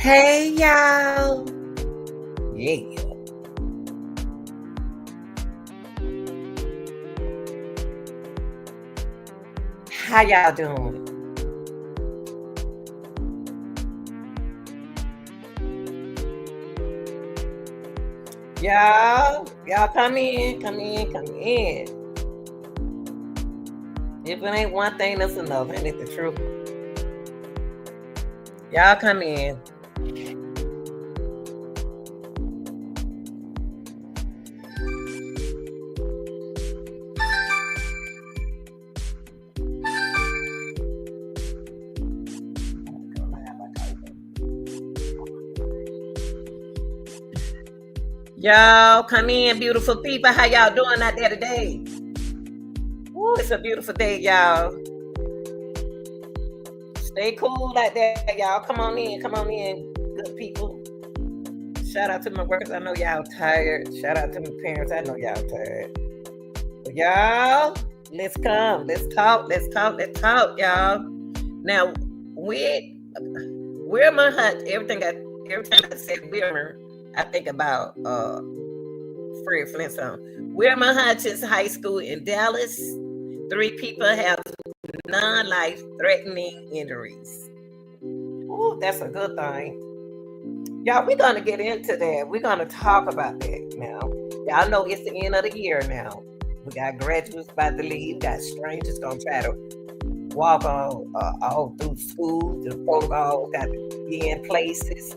Hey y'all. Yeah. How y'all doing? Y'all come in, come in, come in. If it ain't one thing, that's another. Ain't it the truth? Y'all come in. Y'all come in, beautiful people. How y'all doing out there today? Ooh, it's a beautiful day, y'all. Stay cool out there, y'all. Come on in, good people. Shout out to my workers. I know y'all tired. Shout out to my parents. I know y'all tired. But y'all, let's come. Let's talk, y'all. Now, with Wilmer Hunt, every time I say Wilmer, I think about Fred Flintstone. Wilmer Hutchins High School in Dallas. 3 people have non-life threatening injuries. Oh, that's a good thing. Y'all, we're gonna get into that. We're gonna talk about that now. Y'all know it's the end of the year now. We got graduates about to leave. We got strangers gonna try to walk on all through school. The protocol got to be in places.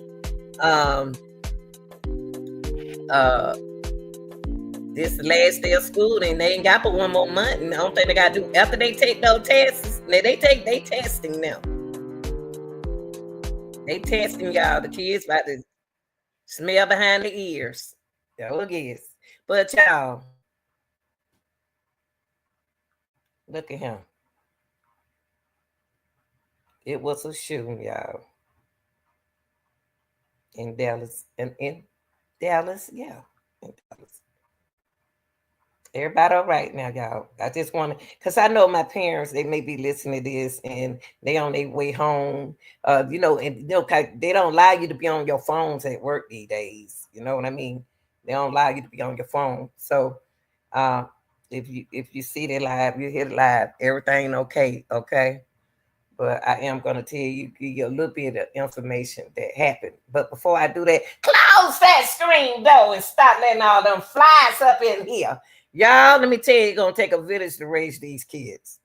This last day of school, and they ain't got but one more month. And I don't think they got to do after they take those tests. They testing now. They testing y'all. The kids about to smell behind the ears. Y'all guess. But y'all, look at him. It was a shooting, y'all. In Dallas. In Dallas, yeah. In Dallas. Everybody all right now, y'all. I just want to, because I know my parents, they may be listening to this and they on their way home. And they don't allow you to be on your phones at work these days. You know what I mean? They don't allow you to be on your phone. So uh, if you see the live, you hear the live, everything okay, okay? But I am going to tell you, give you a little bit of information that happened. But before I do that, close that screen door and stop letting all them flies up in here. Y'all, let me tell you, it's going to take a village to raise these kids.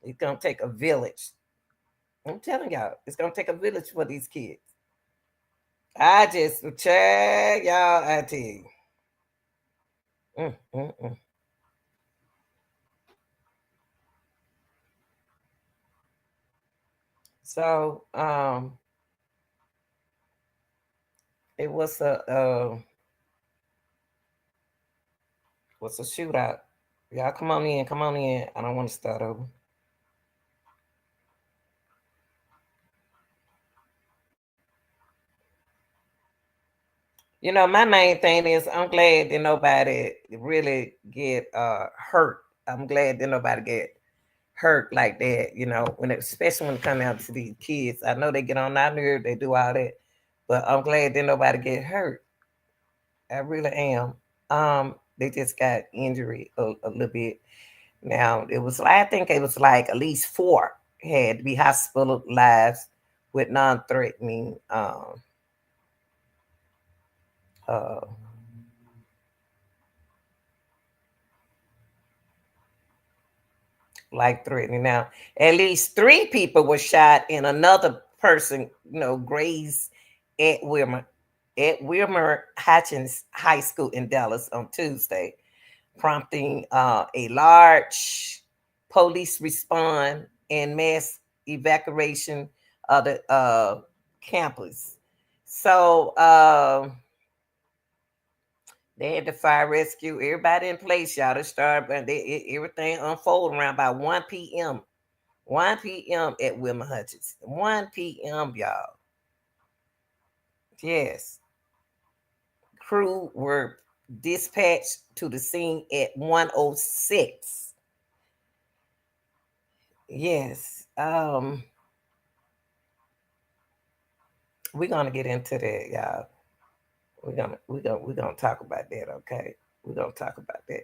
It's going to take a village. I'm telling y'all, it's going to take a village for these kids. I just check y'all, I tell you. Mm, mm, mm. So, it was a shootout. Y'all come on in, come on in. I don't want to start over. You know, my main thing is I'm glad that nobody really get hurt. I'm glad that nobody get hurt like that, you know, especially when it comes out to these kids. I know they get on our nerve, they do all that, but I'm glad that nobody get hurt. I really am. They just got injury a little bit. Now I think it was like at least 4 had to be hospitalized with non-threatening uh like threatening. Now, at least 3 people were shot and another person, grazed at Wilmer Hutchins High School in Dallas on Tuesday, prompting a large police response and mass evacuation of the campus. So they had to fire rescue everybody in place, y'all. To start, but everything unfolded around by 1 p.m. 1 p.m. at Wilmer Hutchins. 1 p.m., y'all. Yes. Crew were dispatched to the scene at 1:06. Yes. We're gonna get into that, y'all. We're gonna talk about that, okay? We're gonna talk about that.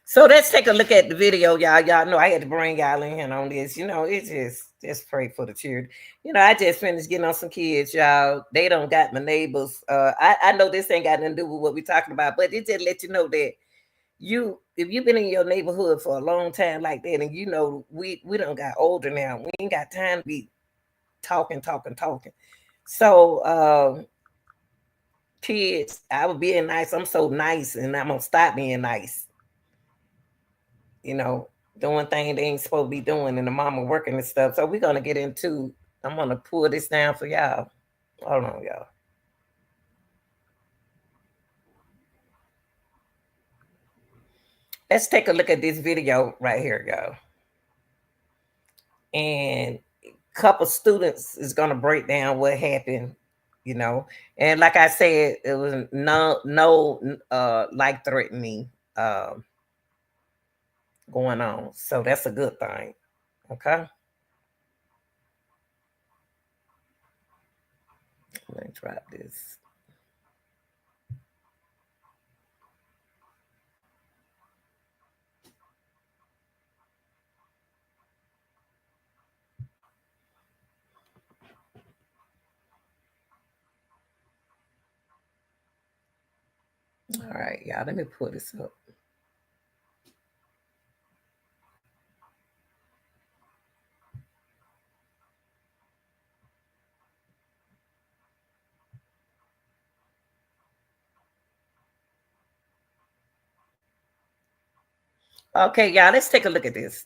So let's take a look at the video, y'all. Y'all know I had to bring y'all in here on this. It's just pray for the children. I just finished getting on some kids, y'all. They don't got my neighbors. I know this ain't got nothing to do with what we're talking about, but it just let you know that if you've been in your neighborhood for a long time like that, and we don't got older now. We ain't got time to be talking. So kids, I was being nice. I'm so nice, and I'm gonna stop being nice. You know, doing things they ain't supposed to be doing, and the mama working and stuff. So we're gonna get into. I'm gonna pull this down for y'all. Hold on, y'all. Let's take a look at this video right here, y'all. And a couple students is gonna break down what happened. You know, and like I said, it was no like threatening going on. So that's a good thing. Okay. Let me drop this. All right, y'all. Let me pull this up. Okay, y'all. Let's take a look at this.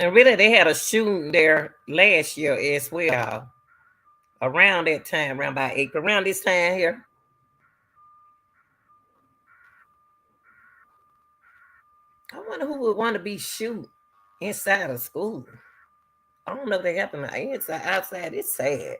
And really, they had a shooting there last year as well. Around that time, around about April, around this time here. I wonder who would want to be shooting inside of school. I don't know if they happen inside, outside. It's sad.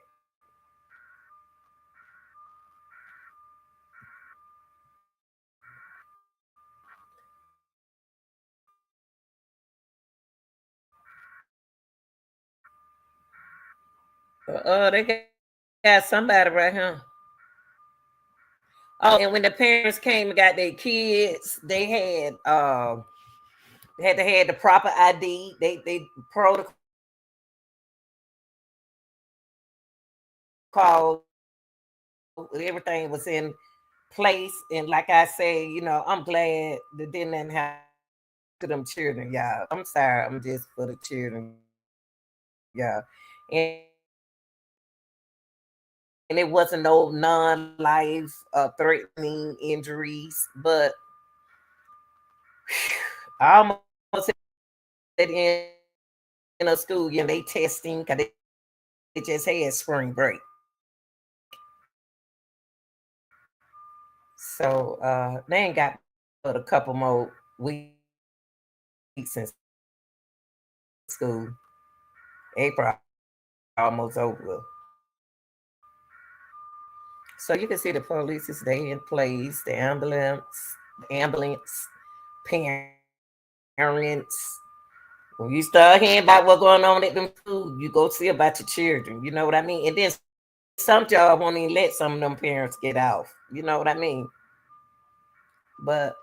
They got somebody right here. Oh, and when the parents came and got their kids, they had to have the proper ID. They protocol everything was in place. And like I say, I'm glad that didn't happen to them children, y'all. I'm sorry, I'm just for the children, y'all. And it wasn't no non-life threatening injuries, but I almost said in a school, they testing because they just had spring break. So they ain't got but a couple more weeks in school. April almost over. So you can see the police is there in place, the ambulance, parents. When you start hearing about what's going on at them school, you go see about your children. You know what I mean? And then some y'all won't even let some of them parents get off. You know what I mean? But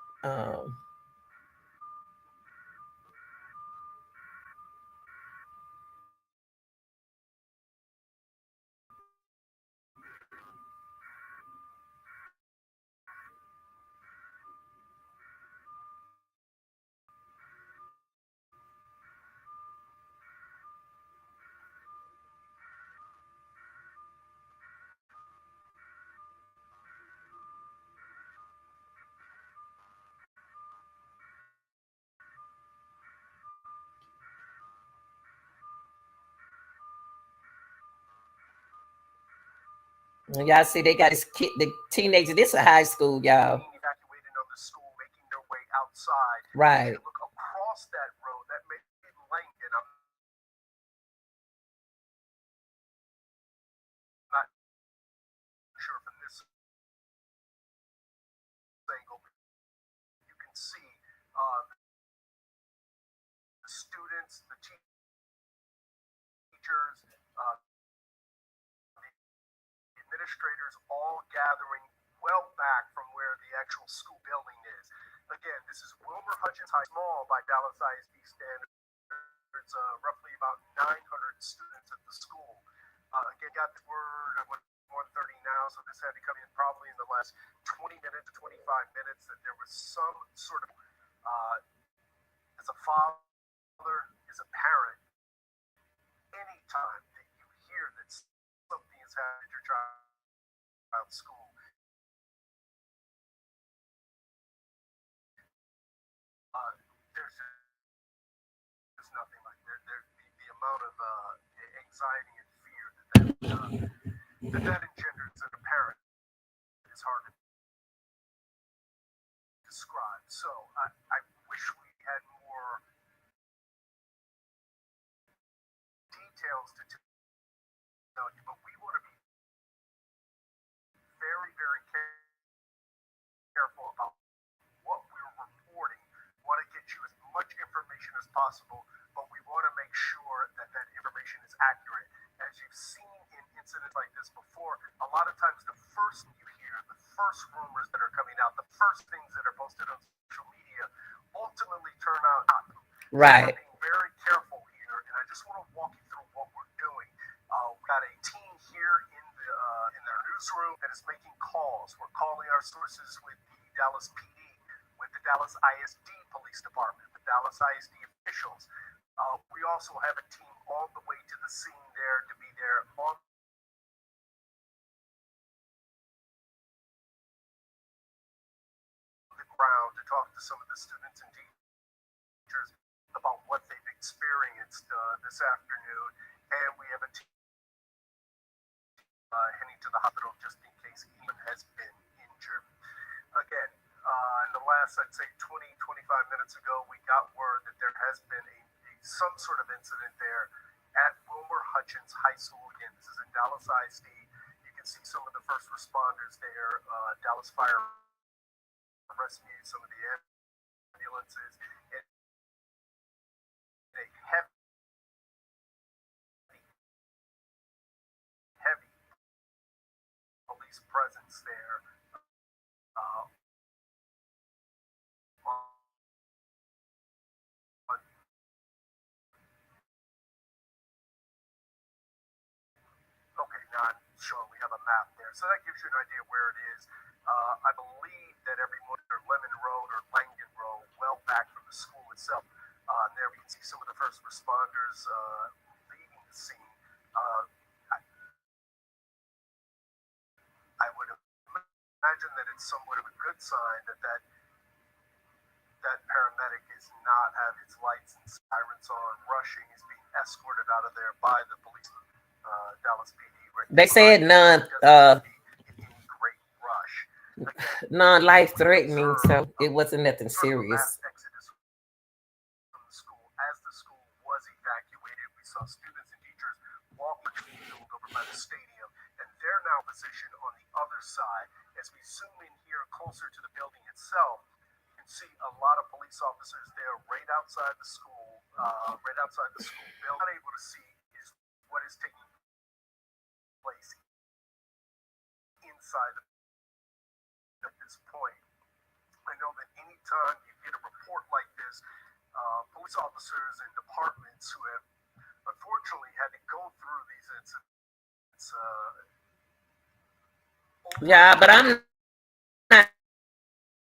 And y'all see, they got this kid, the teenager. This is a high school, y'all. Evacuated on the school, making their way outside. Right. You look across that road. That may be Lincoln. I'm not sure from this angle. You can see the students, the teachers, the administrators all gathering well back from where the actual school building is. Again, this is Wilmer Hutchins High Small by Dallas ISD standards. Roughly about 900 students at the school. Again, got the word at 1:30 now, so this had to come in probably in the last 20 minutes, 25 minutes, that there was some sort of, as a father, as a parent, anytime that you hear that something has happened at your child's school, there's nothing like the amount of anxiety and fear that engenders in a parent is hard to describe. So I wish we had more details to tell you, but we want to be very, very careful about what we're reporting. We want to get you as much information as possible, but we want to make sure that that information is accurate. As you've seen in incidents like this before, a lot of times the first you hear, the first rumors that are coming out, the first things that are posted on social media ultimately turn out not. Right. So we're being very careful here, and I just want to walk you through what we're doing. We got a team here in their newsroom that is making calls. We're calling our sources with the Dallas PD, with the Dallas ISD Police Department, the Dallas ISD officials. We also have a team all the way to the scene there to be there on the ground to talk to some of the students and teachers about what they've experienced this afternoon. And we have a team heading to the hospital just in case anyone has been injured. Again, in the last, I'd say 20, 25 minutes ago, we got word that there has been some sort of incident there at Wilmer Hutchins High School. Again, this is in Dallas ISD. You can see some of the first responders there, Dallas Fire Rescue, some of the ambulances, and a heavy police presence there. Okay, not sure we have a map there. So that gives you an idea where it is. I believe that everyone or Lemon Road or Langdon Road, well back from the school itself. There we can see some of the first responders leaving the scene. I, I would imagine that it's somewhat of a good sign that paramedic is not have his lights and sirens on, rushing, is being escorted out of there by the police, Dallas PD. Right, they said great rush. non-life threatening, so it wasn't nothing serious. Exodus from the school. As the school was evacuated, we saw students and teachers walking to the field over by the stadium, and they're now positioned on the other side. As we zoom in here closer to the building itself, you can see a lot of police officers there right outside the school, building. Not able to see is what is taking place inside at this point. I know that anytime you get a report like this, police officers and departments who have unfortunately had to go through these incidents. Yeah, but I'm not.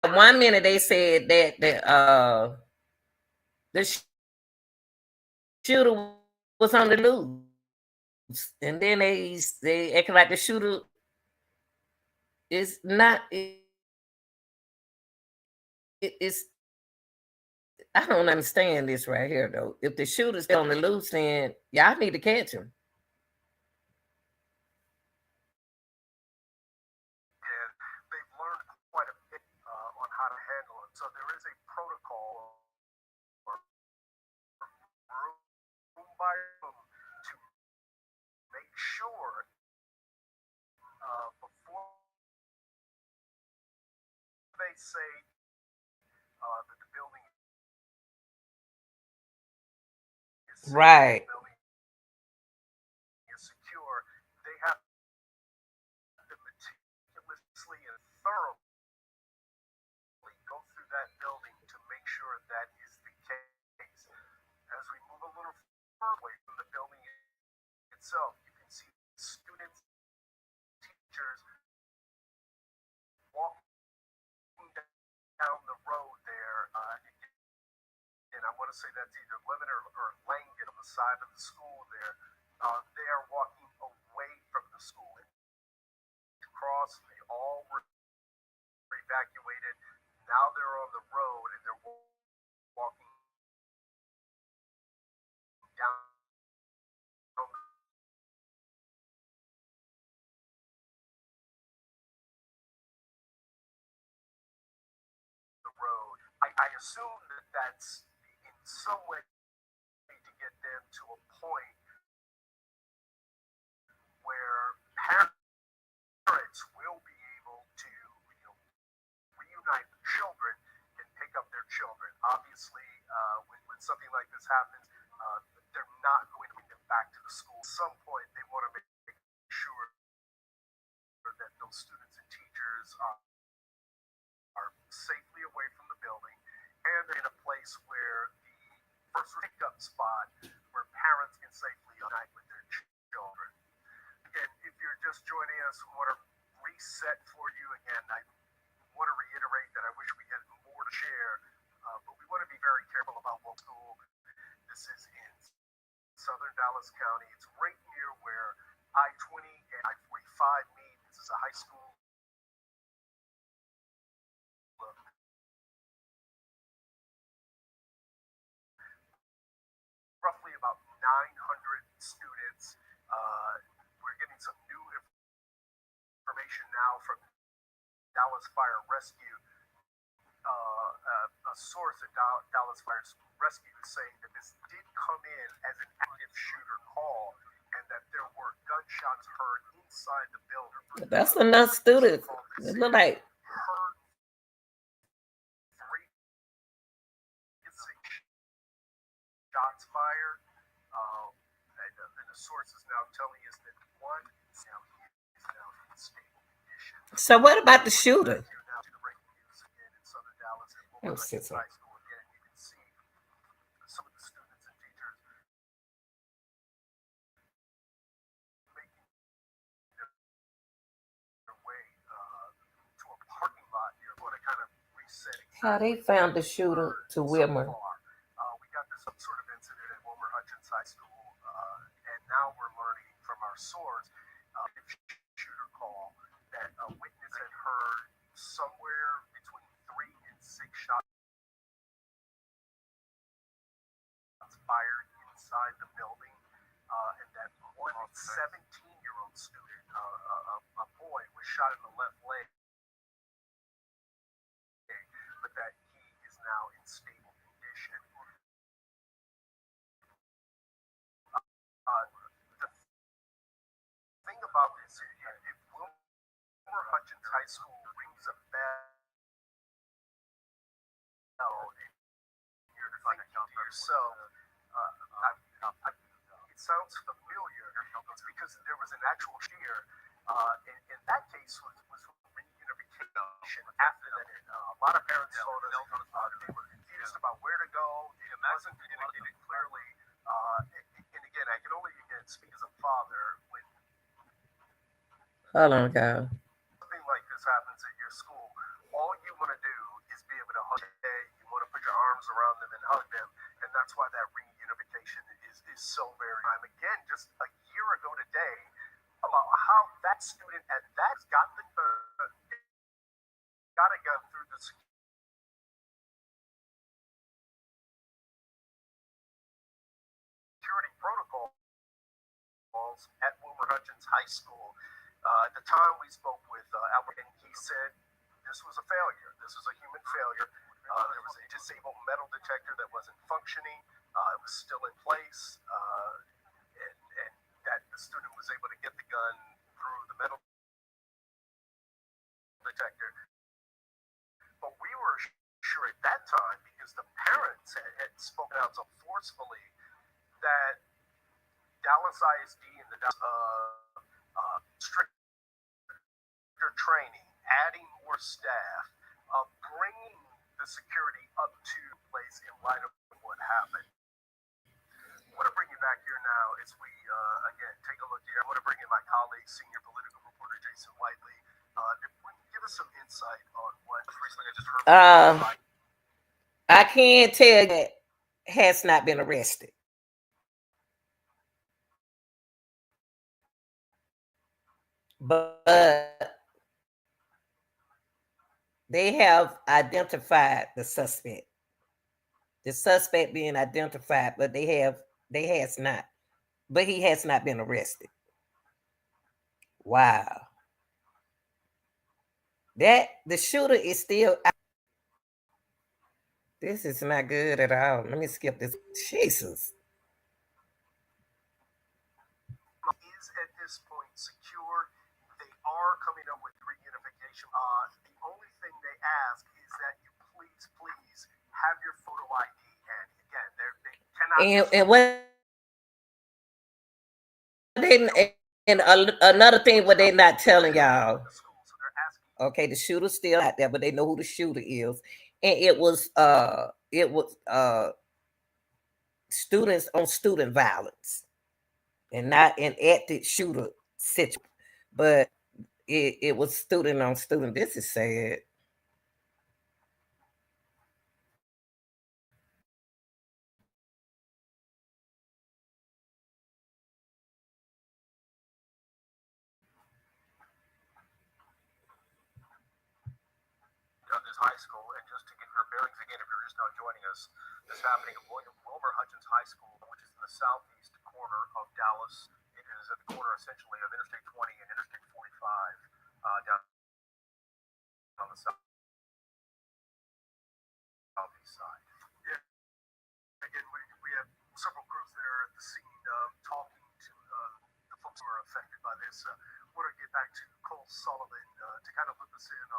1 minute they said that the shooter was on the loose, and then they acting like the shooter is not. It's I don't understand this right here though. If the shooter's on the loose, then y'all need to catch him. So there is a protocol or room by room to make sure before they say that the building is safe, Right. the building is secure, they have to meticulously and thoroughly go through that building to make sure that is the case. As we move a little further away from the building itself, you can see students, teachers walking down the road there. And I want to say that's either Lemon or Langan on the side of the school there. They are walking away from the school. Across, they all were evacuated. Now they're on the road and they're walking down the road. I assume that that's in some way to get them to a point where parents will be able to, reunite the children and pick up their children. Obviously, when something like this happens, they're not going to bring them back to the school. At some point, they want to make sure that those students and teachers are safely away from the building, and they're in a place where the first pickup spot where parents can safely unite with their children. Again, if you're just joining us, we want to reset for you again. I want to reiterate that I wish we had more to share, but we want to be very careful about what school this is in southern Dallas County. It's right near where I-20 and I-45 meet. This is a high school. Roughly about 900 students. We're getting some new information now from Dallas Fire Rescue. A source at Dallas Fire Rescue is saying that this did come in as an active shooter call and that there were gunshots heard inside the building. That's enough students. It look like Heard 3 to 6 shots fired. And the source is now telling us that one is now in stable condition. so. What about the shooter? Here now to the breaking news again in Southern Dallas at Oh, Wilmer shit, Hutchins sorry. High School. Again, you can see some of the students and teachers making their way to a parking lot here. Want to kind of reset How exactly they found the what we've shooter heard to so Wilmer? far. We got this some sort of incident at Wilmer Hutchins High School, and now we're learning from our source, shooter call, that a witness had heard somewhere between 3 and 6 shots fired inside the building, and that one 17-year-old student, a boy, was shot in the left leg, but that he is now in stable condition. The thing about this is, if Wilmer Hutchins High School rings a bell, and you're thinking to yourself, it sounds familiar. It's because there was an actual cheer. In that case was reunification. After that, a lot of parents told us they were confused about where to go. It wasn't communicated clearly. And again, I can only speak as a father when Hold on, guys. something like this happens at your school. All you want to do is be able to hug them. You want to put your arms around them and hug them, and that's why that reunification is so very. Again, just a year ago today, about how that student at that got to go through the security protocols at Wilmer Hutchins High School. At the time we spoke with Albert, and he said this was a failure. This was a human failure. There was a disabled metal detector that wasn't functioning. It was still in place, and that the student was able to get the gun through the metal detector. But we were sure at that time, because the parents had spoken out so forcefully, that Dallas ISD and the stricter training, adding more staff, bringing the security up to place in light of what happened. I want to bring you back here now as we, again, take a look here. I want to bring in my colleague, senior political reporter Jason Whiteley. Give us some insight on what recently I just heard. I can't tell that has not been arrested. But they have identified the suspect. The suspect being identified, but they has not. But he has not been arrested. Wow. That the shooter is still out. This is not good at all. Let me skip this. Jesus. Is at this point secure. They are coming up with reunification. The only thing they ask is that you please have your photo ID. And again, they cannot. And what and another thing, what they're not telling y'all. Okay, the shooter's still out there, but they know who the shooter is, and it was students on student violence, and not an active shooter situation, but it was student on student. This is sad. This high school, and just to give your bearings again, if you're just now joining us, this is happening at Wilmer Hutchins High School, which is in the southeast corner of Dallas. It is at the corner essentially of Interstate 20 and Interstate 45, down on the southeast side. Yeah. Again, we have several crews there at the scene talking to the folks who are affected by this. I want to get back to Cole Sullivan to kind of look us in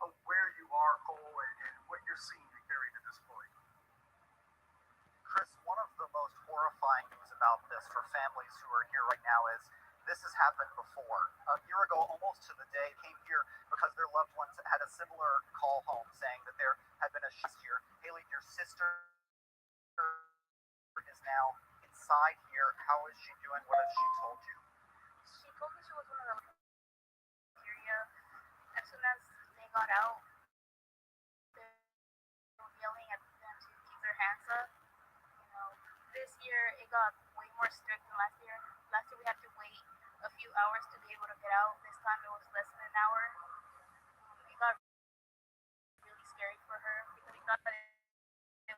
on where you are, Cole, and what you're seeing to carry to this point. Chris, one of the most horrifying things about this for families who are here right now is this has happened before. A year ago, almost to the day, came here because their loved ones had a similar call home saying that there had been a shift here. Haley, your sister is now inside here. How is she doing? What has she told you? She told me she was one of the area. As soon as they got out, they were yelling at them to keep their hands up. You know, this year it got way more strict than last year. Last year we had to wait a few hours to be able to get out. This time it was less than an hour. It got really scary for her because we thought that it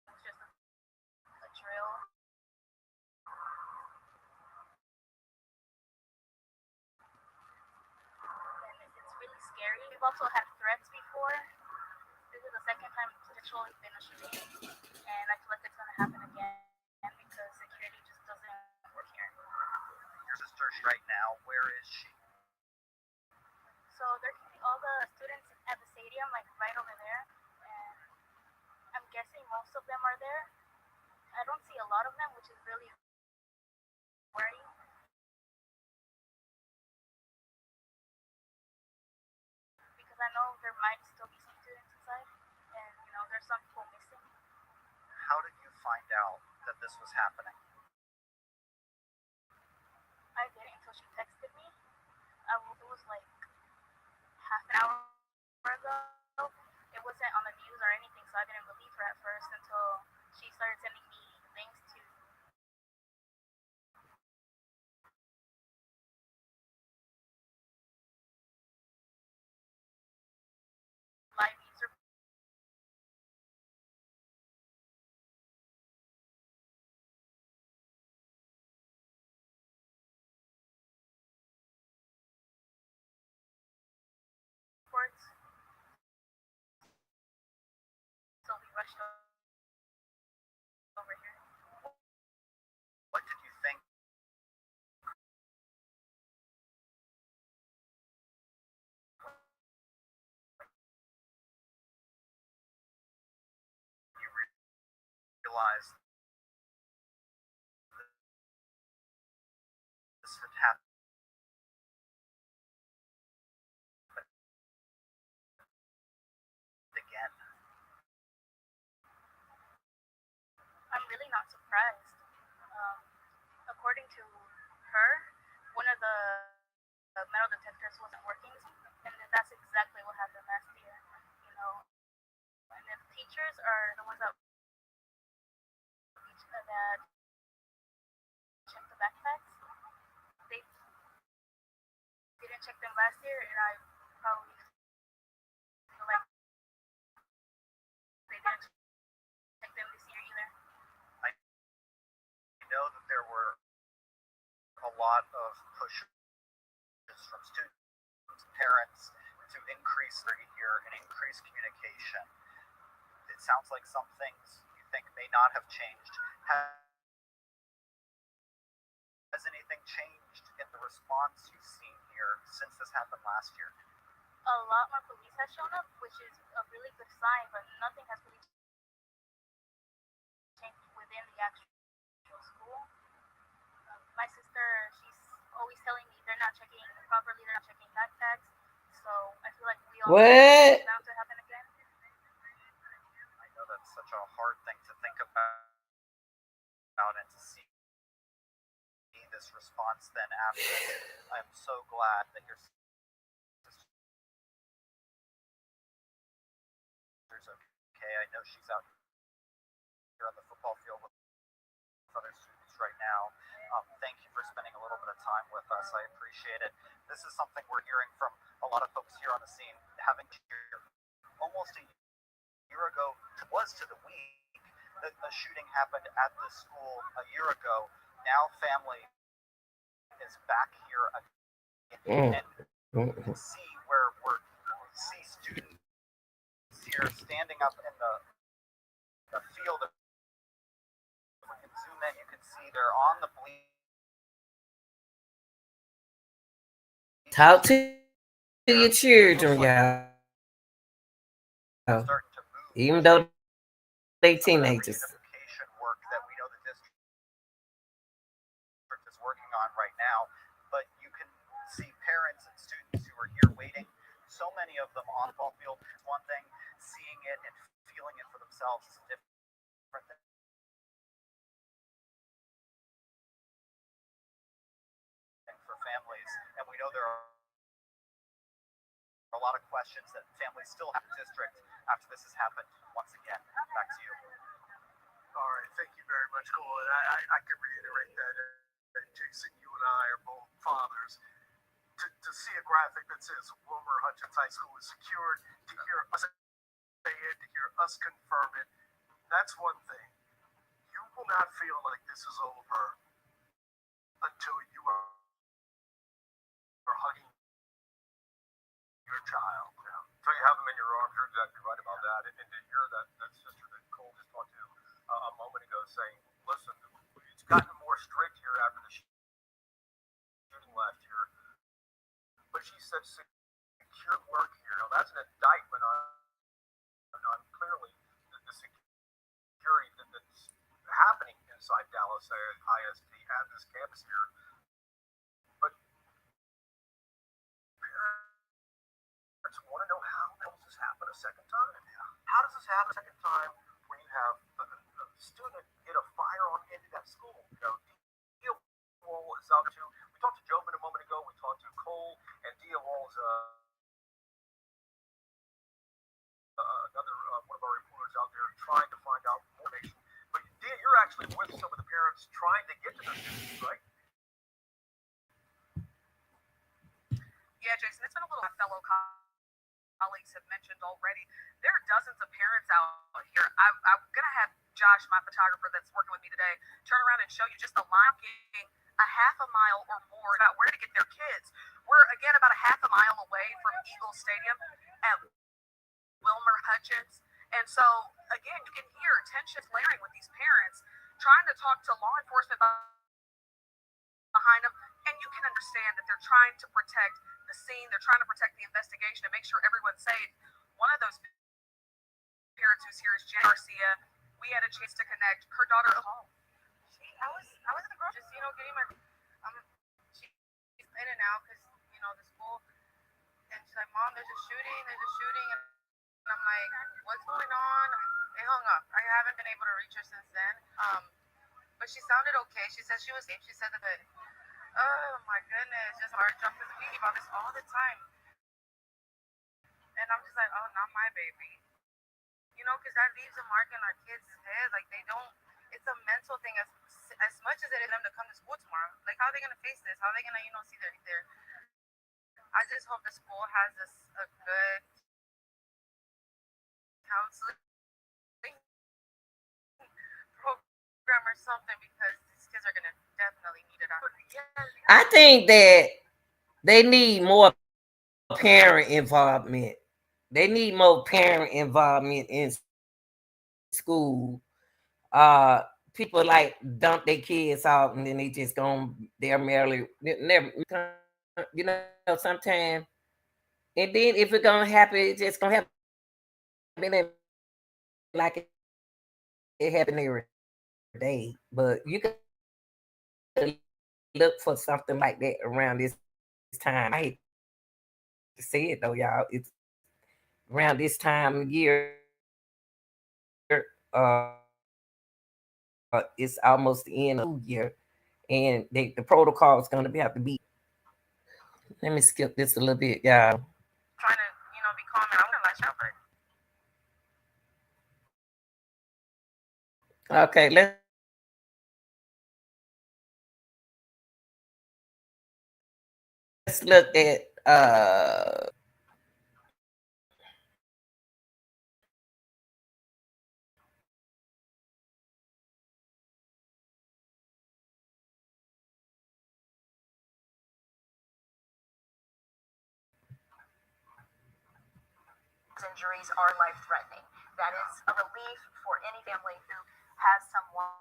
was just a drill. And it's really scary. We've also had threats before. This is the second time it's actually been a shooting, and I feel like it's gonna happen again because security just doesn't work here. Your sister's right now. Where is she? So they're keeping all the students at the stadium, like right over there, and I'm guessing most of them are there. I don't see a lot of them, which is really worrying. Because I know there might still be some students inside, and you know there's some people missing. How did you find out that this was happening? I didn't until she texted me. It was like half an hour ago. It wasn't on the news or anything, so I didn't believe her at first until she started sending me links to live news rushed over here. What did you think? You realized this had happened again. I'm really not surprised. According to her, one of the metal detectors wasn't working, and that's exactly what happened last year. You know, and then teachers are the ones that check the backpacks. They didn't check them last year, and I probably feel like they didn't check them this year either. I know that there were a lot of pushes from students, parents to increase here and increase communication. It sounds like some things you think may not have changed. Has anything changed in the response you've seen here since this happened last year? A lot more police has shown up, which is a really good sign, but nothing has really changed within the actual school. My sister, she's always telling me they're not checking properly, they're not checking backpacks, so I feel like we all What? it's bound to happen again. I know that's such a hard thing to think about and to see this response then after. I'm so glad that your sister's okay. I know she's out here on the football field with other students right now. Thank you for spending a little bit of time with us. I appreciate it. This is something we're hearing from a lot of folks here on the scene, having here almost a year ago, was to the week that the shooting happened at the school a year ago. Now family is back here again, and you can see where we see students here standing up in the field. If we can zoom in, you can see they're on the bleachers. Talk to your children, y'all. Starting to move, Even though they teenagers. Reunification work that we know the district is working on right now, but you can see parents and students who are here waiting. So many of them on the ball field is one thing, seeing it and feeling it for themselves is a different thing. For families, and we know there are a lot of questions that families still have in the district after this has happened once again. Back to you. All right, thank you very much, Cole. And I can reiterate that. Jason, you and I are both fathers. To see a graphic that says Wilmer Hutchins High School is secured, to hear us say it, to hear us confirm it, that's one thing. You will not feel like this is over until you are hugging your child. Yeah. So you have them in your arms. You're exactly right about that. And to hear that sister that Cole just talked to a moment ago saying, listen, it's gotten more strict here after the shooting last year. But she said secure work here. Now that's an indictment on clearly the security that's happening inside Dallas ISD at this campus here. But parents want to know how does this happen a second time? How does this happen a second time when you have a student get a firearm into that school? You know, Dia Wall is out to. We talked to Jobin a moment ago. We talked to Cole, and Dia Wall's another one of our reporters out there trying to find out more information. But Dia, you're actually with some of the parents trying to get to the students, right? Yeah, Jason, it's been a little my fellow colleagues have mentioned already. There are dozens of parents out here. I'm going to have Josh, my photographer that's working with me today, turn around and show you just the line a half a mile or more about where to get their kids. We're, again, about a half a mile away from Eagle Stadium at Wilmer Hutchins. And so, again, you can hear tension flaring with these parents trying to talk to law enforcement behind them. And you can understand that they're trying to protect the scene, they're trying to protect the investigation and make sure everyone's safe. One of those parents who's here is Jen Garcia. We had a chance to connect her daughter at home. I was in the grocery, just getting my. She's in and out because the school, and she's like, "Mom, there's a shooting, and I'm like, "What's going on?" They hung up. I haven't been able to reach her since then. But she sounded okay. She said she was safe. She said that, oh my goodness, just hard drop this we about this all the time, and I'm just like, oh, not my baby. Because that leaves a mark in our kids' head. Like they don't. It's a mental thing as much as it is them to come to school tomorrow. Like how are they gonna face this? How are they gonna see their. I just hope the school has a good counseling program or something because these kids are gonna definitely need it out. I think that they need more parent involvement. They need more parent involvement in school. People like dump their kids out and then they just they're merely never, sometimes. And then if it's gonna happen, it's just gonna happen like it happened every day. But you can look for something like that around this time. I hate to say it though, y'all. It's around this time of year. It's almost the end of the school year, and the protocol is going to have to be. Let me skip this a little bit, y'all. Trying to, be calm and I want to latch out, but. Okay, let's look at injuries are life-threatening. That is a relief for any family who has someone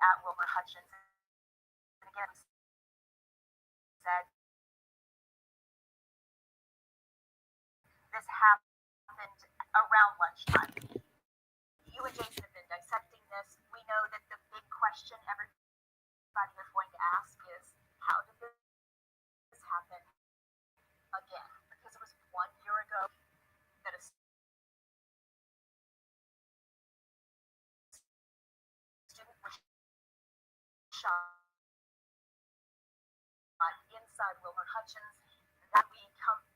at Wilmer Hutchins. And again, said this happened around lunchtime. You and Jason have been dissecting this. We know that the big question everybody is going to ask is, how did this happen again? Because it was 1 year ago that a student was shot inside Wilmer Hutchins. That we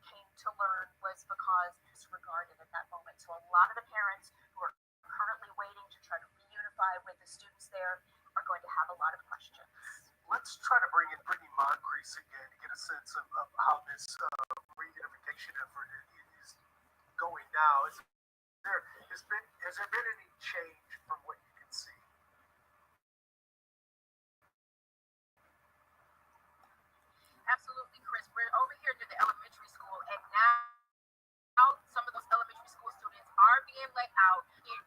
came to learn was because disregarded at that moment. So a lot of the parents who are currently waiting to try to reunify with the students there are going to have a lot of questions. Let's try to bring in Brittany Moncrief again to get a sense of how this reunification effort is going now. Has there been any change from what you can see? Absolutely, Chris. We're over here to the elementary school, and now some of those elementary school students are being let out and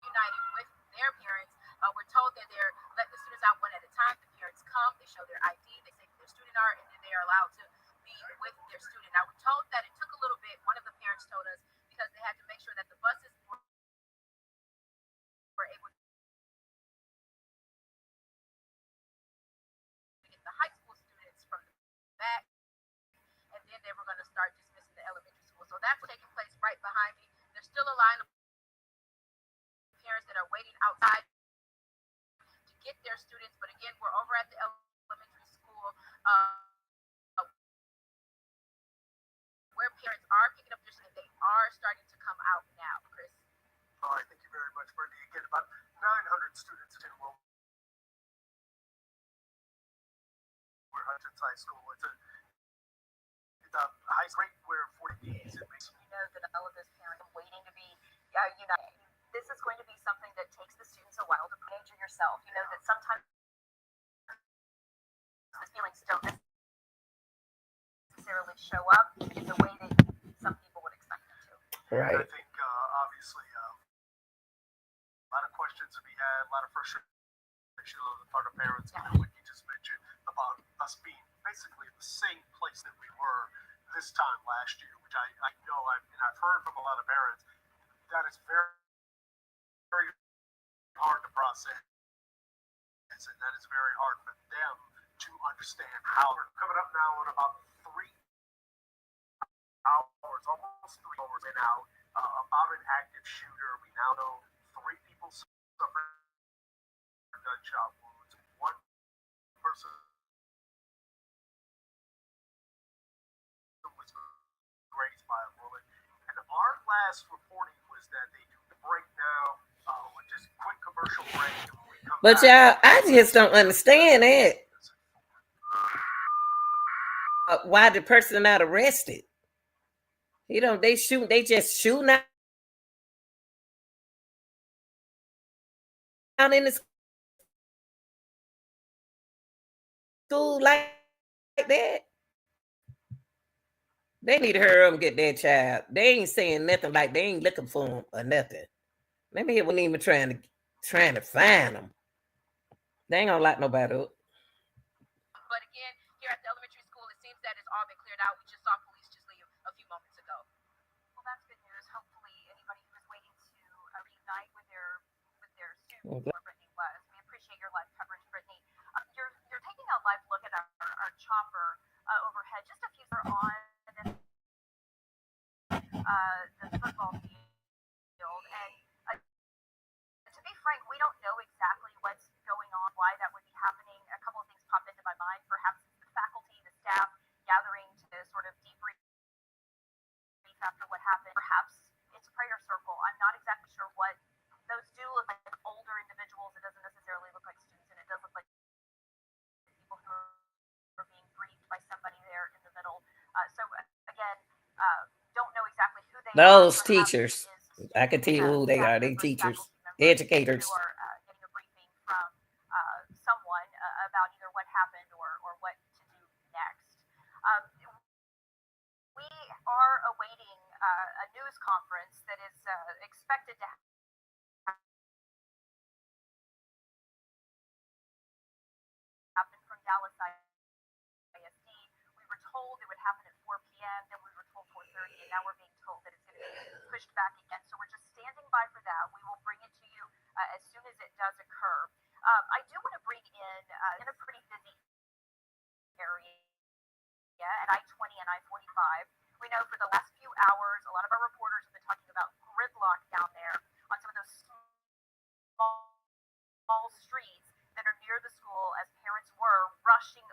reunited with their parents. We're told that they're letting the students out one at a time. The parents come, they show their ID, they say who their student are, and then they are allowed to be with their student. Now, we're told that it took a little bit. One of the parents told us because they had to make sure that the buses were able to get the high school students from the back, and then they were going to start dismissing the elementary school. So that's taking place right behind me. There's still a line of parents that are waiting outside to get their students. But again, we're over at the elementary school where parents are picking up their students. They are starting to come out now, Chris. All right, thank you very much, Brittany. Again, about 900 students attend Wilmer Hutchins High School. It's a high school where 40 Ds. You know that all of those parents are waiting to be united. This is going to be something that takes the students a while to manage yourself. You know that sometimes the feelings don't necessarily necessarily show up in the way that some people would expect them to. And I Right. think obviously a lot of questions to be had, a lot of frustration on the part of parents, and what you just mentioned about us being basically in the same place that we were this time last year, which I know I've heard from a lot of parents that is very, very hard to process, and that is very hard for them to understand how. We're coming up now in about 3 hours, almost 3 hours in out, about an active shooter. We now know 3 people suffered gunshot wounds. One person was grazed by a bullet. And our last reporting was that they do the break now. With just quick commercial break, and when we come But back, y'all, I just don't understand that. Why the person not arrested? You know, they just shooting out in the school like that. They need to hurry up and get that child. They ain't saying nothing like they ain't looking for him or nothing. Maybe he wasn't even trying to find them. They ain't gonna lock nobody up. But again, here at the elementary school, it seems that it's all been cleared out. We just saw police just leave a few moments ago. Well, that's good news. Hopefully, anybody who was waiting to reunite with their students, Okay. where Brittany was. We appreciate your live coverage, Brittany. You're taking a live look at our chopper overhead. Just a few are on the football field, and to be frank, we don't know exactly what's going on, why that would be happening. A couple of things pop into my mind. Perhaps it's the faculty, the staff gathering to sort of debrief after what happened. Perhaps it's a prayer circle. I'm not exactly sure what those do look like older individuals. It doesn't necessarily look like students, and it does look like people who are being briefed by somebody there in the middle. So again, don't know exactly who they Those are. teachers, I can tell you who they are. They teachers, educators. Who are getting a briefing from someone about either what happened or what to do next. We are awaiting a news conference that is expected to happen from Dallas ISD. We were told it would happen at 4 p.m., then we were told 4:30, and now we're being told that it's going to be pushed back again. So we're just standing by for that. We will bring it to you as soon as it does occur. I do want to bring in a pretty busy area at I-20 and I-45. We know for the last few hours, a lot of our reporters have been talking about gridlock down there on some of those small streets that are near the school as parents were rushing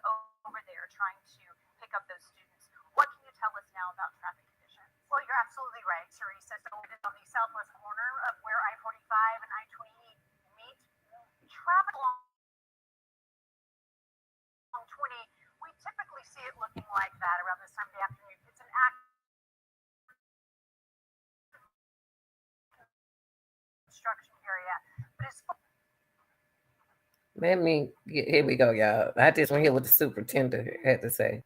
over there trying to pick up those students. What can you tell us now about traffic conditions? Well, you're absolutely right, Teresa. So it is on the southwest corner of where I-45 and I-20 meet. Traffic along 20, we typically see it looking like that around this time of the afternoon. It's an active construction area, but it's Here we go, y'all. I just want to hear what the superintendent had to say.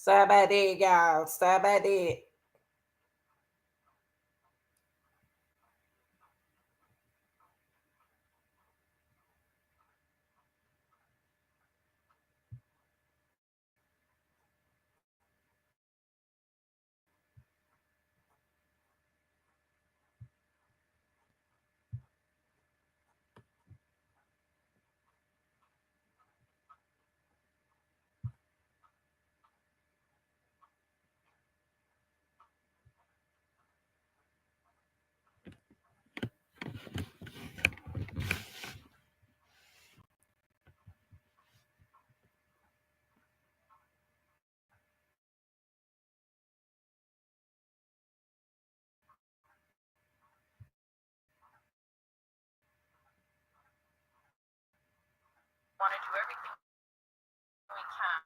Sorry about that, y'all. Sorry about that. Want to do everything we can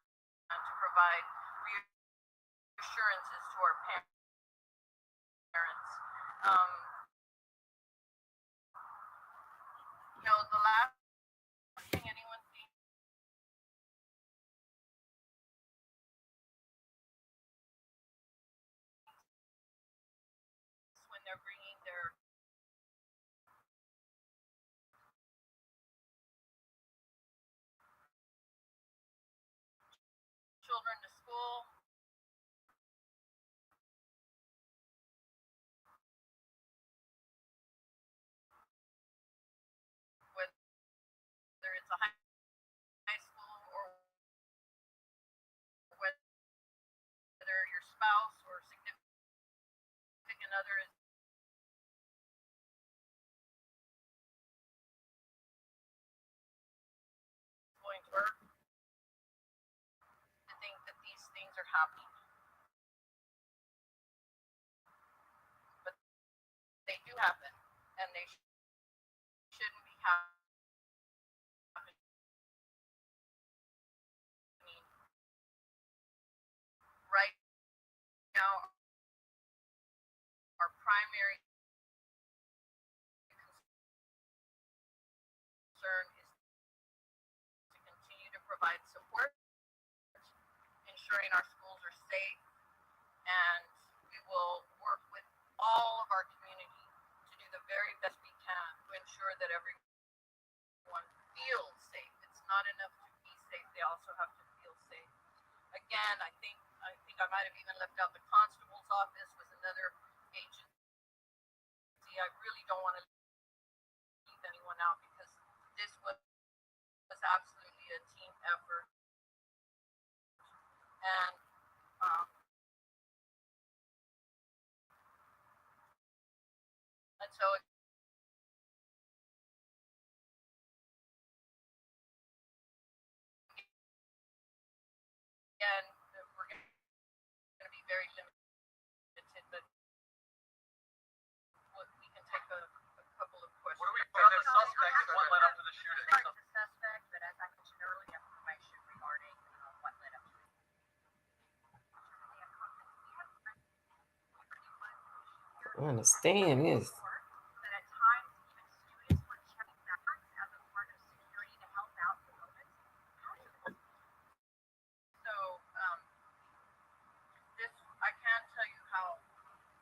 to provide reassurances to our parents. The last thing anyone thinks when they're bringing their children to school, whether it's a high school or whether your spouse or significant other is going to work, to think that these things are happening. But they do happen, and they shouldn't be happening. Right now, our primary concern is to continue to provide support, ensuring our schools are safe, and we will work with all of our community to do the very best we can to ensure that everyone feels safe. It's not enough to be safe, they also have to feel safe. Again, I think I might have even left out the constable's office was another agency. I really don't want to leave anyone out because this was absolutely a team effort. And so again, we're going to be very limited, but we can take a couple of questions. What do we put on the suspect and what led up to the shooting? The suspect, but as I mentioned earlier, information regarding what led up to it. I understand this. But at times, even students were checking bags as a part of security to help out the moment. So this, I can't tell you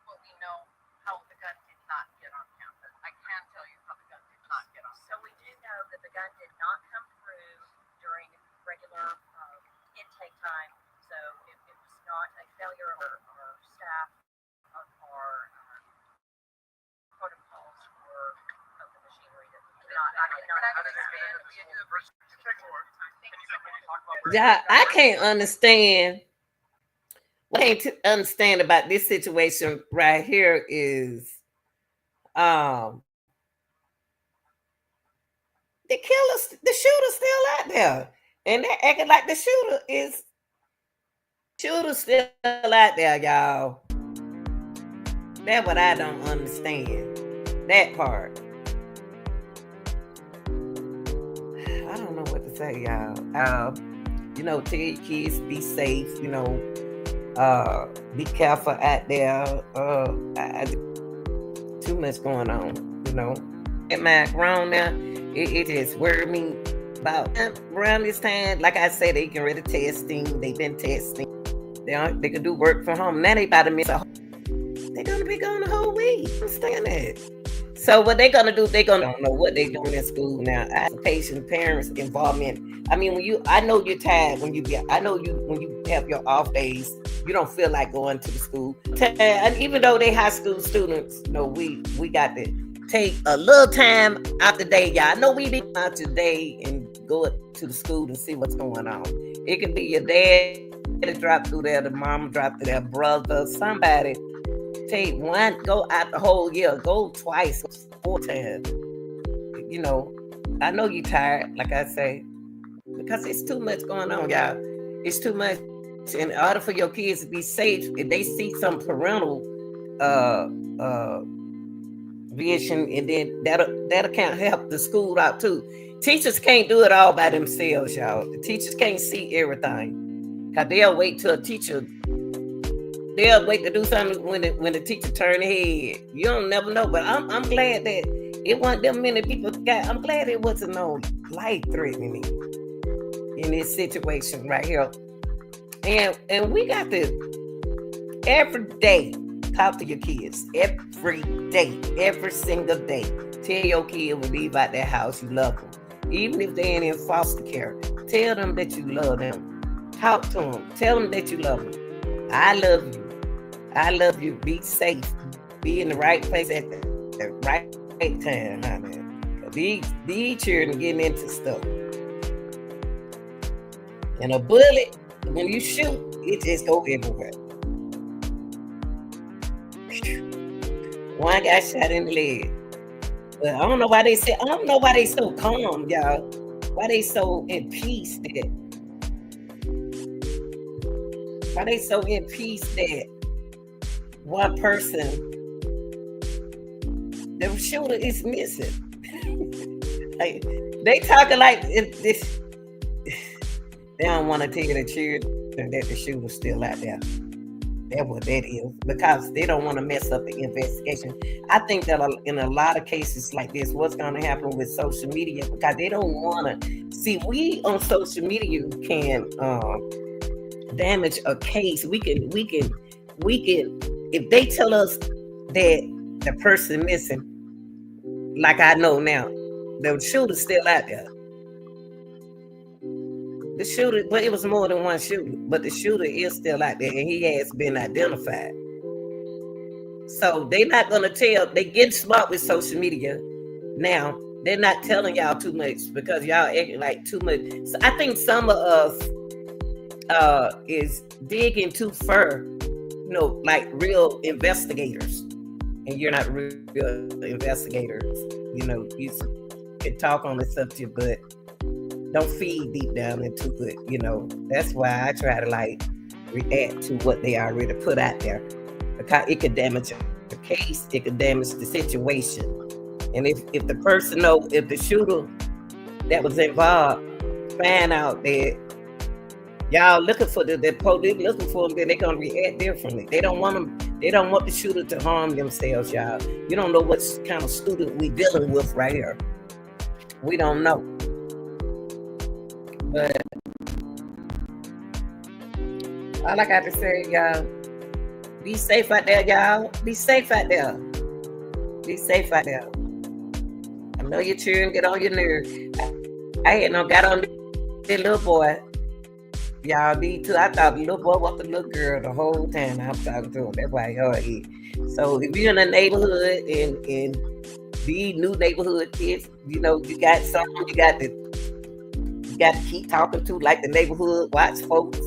what we know, how the gun did not get on campus. I can tell you how the gun did not get on. So we do know that the gun did not come through during regular intake time. So it was not a failure of our staff, of our protocols, or of the machinery that we did not. I cannot understand. Yeah, I can't understand. What I can't understand about this situation right here is the shooter's still out there. And they're acting like the shooter's still out there, y'all. That's what I don't understand. That part. I don't know what to say, y'all. Tell your kids be safe, be careful out there. Too much going on, At my grown now, it just worried me about around this time. Like I said, they getting rid of testing. They've been testing. They could do work from home. Now they about to miss they're gonna be gone the whole week. Understand that? So what they're gonna do? Don't know what they're doing in school now. Patient parents involvement. I mean, I know you're tired when you have your off days. You don't feel like going to the school. And even though they high school students, we got to take a little time out the day, y'all. I know we be out today and go to the school and see what's going on. It could be your dad that dropped through there, the mom dropped through there, brother, somebody. Take one, go out the whole year, go twice, 4 times. I know you tired, like I say, because it's too much going on, y'all. It's too much. In order for your kids to be safe, if they see some parental vision, and then that'll can't help the school out too. Teachers can't do it all by themselves, y'all. The teachers can't see everything, because they'll wait till a teacher. They'll wait to do something when the teacher turn ahead. You don't never know, but I'm glad that it wasn't them many people I'm glad it wasn't no life threatening in this situation right here. And we got to every day talk to your kids. Every day, every single day. Tell your kid when you leave out that house you love them. Even if they ain't in foster care, tell them that you love them. Talk to them. Tell them that you love them. I love you. I love you. Be safe. Be in the right place at the right time, honey. These children getting into stuff. And a bullet, when you shoot, it just go everywhere. One got shot in the leg. But I don't know why they so calm, y'all. Why they so in peace that one person, the shooter is missing. Like, they talking like this. They don't want to tell the children that the shooter's still out there. That's what that is, because they don't want to mess up the investigation. I think that in a lot of cases like this, what's going to happen with social media, because they don't want to see, we on social media can damage a case. We can if they tell us that the person missing, like I know now, the shooter's still out there. The shooter, but it was more than one shooter, but the shooter is still out there and he has been identified. So they're not going to tell, they get smart with social media now. They're not telling y'all too much because y'all acting like too much. So I think some of us is digging too far, like real investigators. And you're not real investigators. You can talk on the subject, but don't feed deep down into it. That's why I try to react to what they already put out there, because it could damage the case, it could damage the situation. And if the person if the shooter that was involved find out that y'all looking for the police looking for them, then they're gonna react differently. They don't want the shooter to harm themselves, y'all. You don't know what kind of student we dealing with right here. We don't know. But all I got to say, y'all, be safe out there, y'all. Be safe out there. Be safe out there. I know your children get on your nerves. I had got on the little boy. Y'all be too. I thought the little boy was the little girl the whole time I'm talking to him. That's why he. So if you're in a neighborhood and these new neighborhood kids, you got something you got to keep talking to, like the neighborhood watch folks.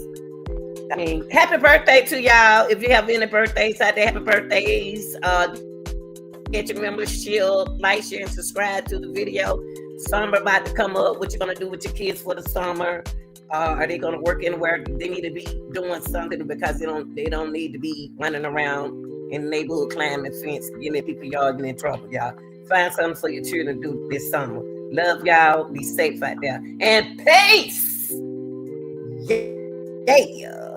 I mean, happy birthday to y'all. If you have any birthdays out there, happy birthdays. Get your membership, like, share, and subscribe to the video. Summer about to come up. What you gonna do with your kids for the summer? Are they gonna work anywhere? They need to be doing something, because they don't need to be running around in the neighborhood climbing fence, getting people y'all getting in trouble, y'all. Find something for your children to do this summer. Love y'all. Be safe out there. And peace. Yeah.